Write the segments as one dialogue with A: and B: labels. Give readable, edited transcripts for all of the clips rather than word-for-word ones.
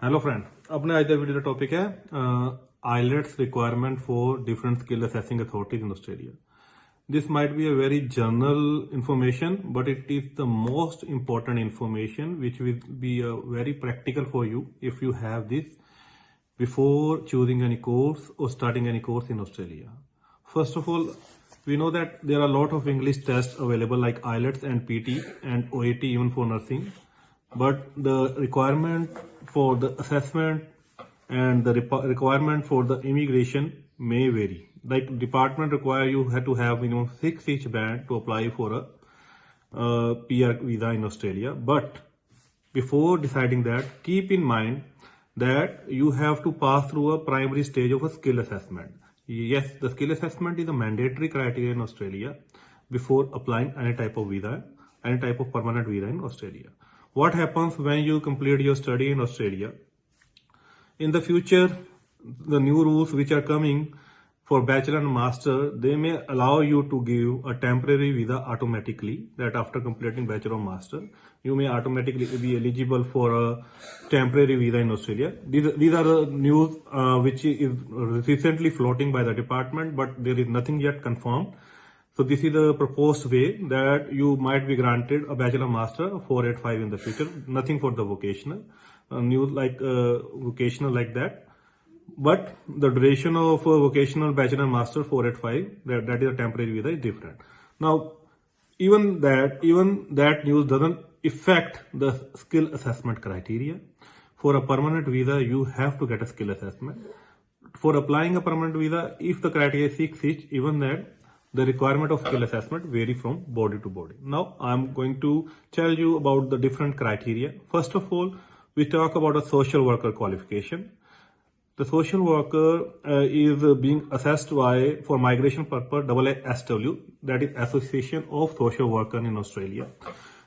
A: Hello friend, अपने आज का वीडियो का टॉपिक है IELTS requirement for different skill assessing authorities in Australia. This might be a very general information, but it is the most important information which will be very practical for you if you have this before choosing any course or starting any course in Australia. First of all, we know that there are a lot of English tests available like IELTS and PT and OAT even for nursing. But the requirement for the assessment and the requirement for the immigration may vary. Like department require you have to have minimum 6 each band to apply for a PR visa in Australia. But before deciding that, keep in mind that you have to pass through a primary stage of a skill assessment. Yes, the skill assessment is a mandatory criteria in Australia before applying any type of visa, any type of permanent visa in Australia. What happens when you complete your study in Australia? In the future, the new rules which are coming for bachelor and master, they may allow you to give a temporary visa automatically, that after completing bachelor or master, you may automatically be eligible for a temporary visa in Australia. These are the news which is recently floating by the department, but there is nothing yet confirmed. So this is the proposed way that you might be granted a bachelor master 485 in the future. Nothing for the vocational, news like vocational like that. But the duration of vocational bachelor master 485, that is a temporary visa, is different. Now, even that news doesn't affect the skill assessment criteria. For a permanent visa, you have to get a skill assessment. For applying a permanent visa, if the criteria is 6 each, even that, the requirement of skill assessment vary from body to body. Now, I'm going to tell you about the different criteria. First of all, we talk about a social worker qualification. The social worker is being assessed by, for migration purpose, AASW, that is Association of Social Worker in Australia.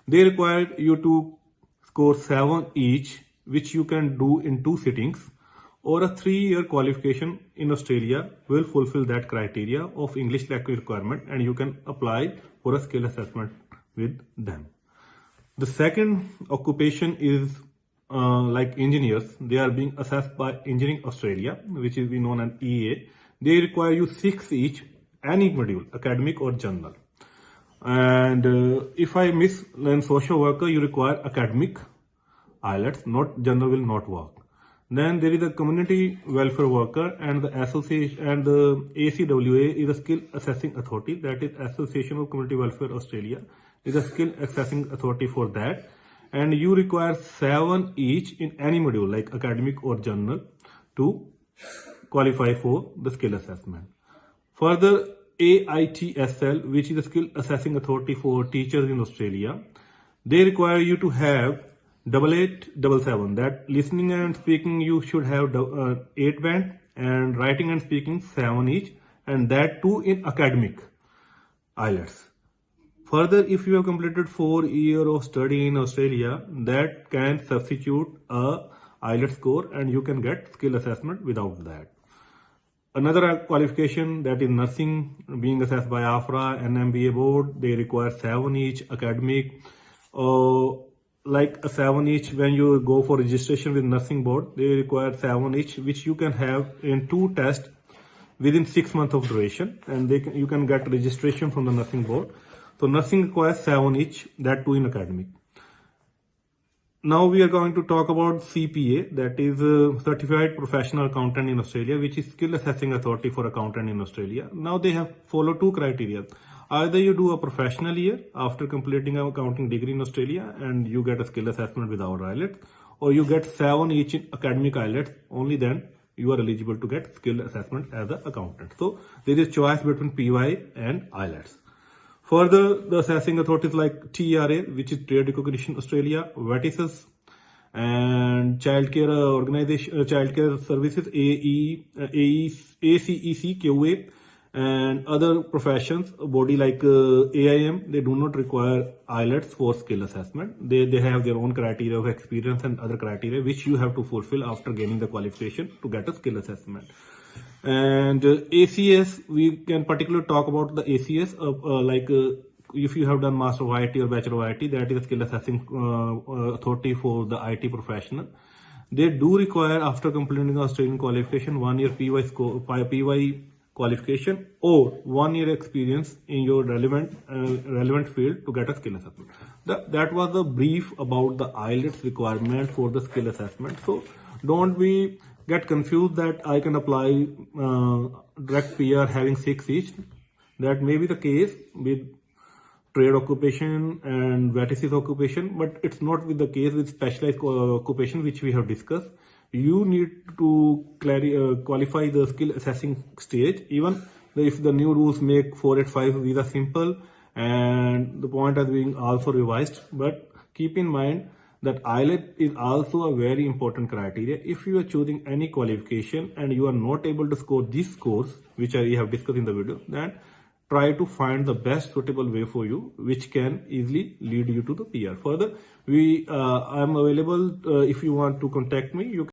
A: They require you to score 7 each, which you can do in 2 sittings, or a 3-year qualification in Australia will fulfill that criteria of English language requirement, and you can apply for a skill assessment with them. The second occupation is like engineers. They are being assessed by Engineering Australia, which is known as EA. They require you 6 each, any module, academic or general. And if I miss then social worker, you require academic IELTS, not general will not work. Then there is a community welfare worker, and the association, and the ACWA is a skill assessing authority, that is Association of Community Welfare Australia is a skill assessing authority for that, and you require 7 each in any module like academic or general to qualify for the skill assessment. Further, AITSL, which is the skill assessing authority for teachers in Australia, they require you to have 8877, that listening and speaking you should have 8 band, and writing and speaking 7 each, and that too in academic IELTS. Further, if you have completed 4 years of study in Australia, that can substitute a IELTS score and you can get skill assessment without that. Another qualification, that is nursing, being assessed by AFRA and MBA board, they require 7 each academic, like a 7 each when you go for registration with nursing board, they require 7 each, which you can have in 2 tests within 6 months of duration, and you can get registration from the nursing board. So nursing requires 7 each, that too in academic. Now we are going to talk about CPA, that is Certified Professional Accountant in Australia, which is skill assessing authority for accountant in Australia. Now they have followed 2 criteria. Either you do a professional year after completing an accounting degree in Australia and you get a skill assessment without IELTS, or you get 7 each in academic IELTS, only then you are eligible to get skill assessment as an accountant. So there is choice between PY and IELTS. Further, the assessing authorities like TRA, which is Trade Recognition Australia, VETISUS, and Childcare Organization, Childcare Services, ACEC, QA, and other professions, body like AIM, they do not require IELTS for skill assessment. They have their own criteria of experience and other criteria which you have to fulfill after gaining the qualification to get a skill assessment. And ACS, we can particularly talk about the ACS, if you have done Master of IT or Bachelor of IT, that is a skill assessing authority for the IT professional. They do require, after completing the Australian qualification, 1 year PY qualification or 1 year experience in your relevant field to get a skill assessment. That was the brief about the IELTS requirement for the skill assessment. So don't get confused that I can apply direct PR having 6 each. That may be the case with trade occupation and vertices occupation, but it's not with the case with specialized occupation, which we have discussed. You need to qualify the skill assessing stage, even if the new rules make 485 visa simple and the point has been also revised. But keep in mind that IELTS is also a very important criteria. If you are choosing any qualification and you are not able to score this scores, which I have discussed in the video, then try to find the best suitable way for you, which can easily lead you to the PR. Further, I am available if you want to contact me. You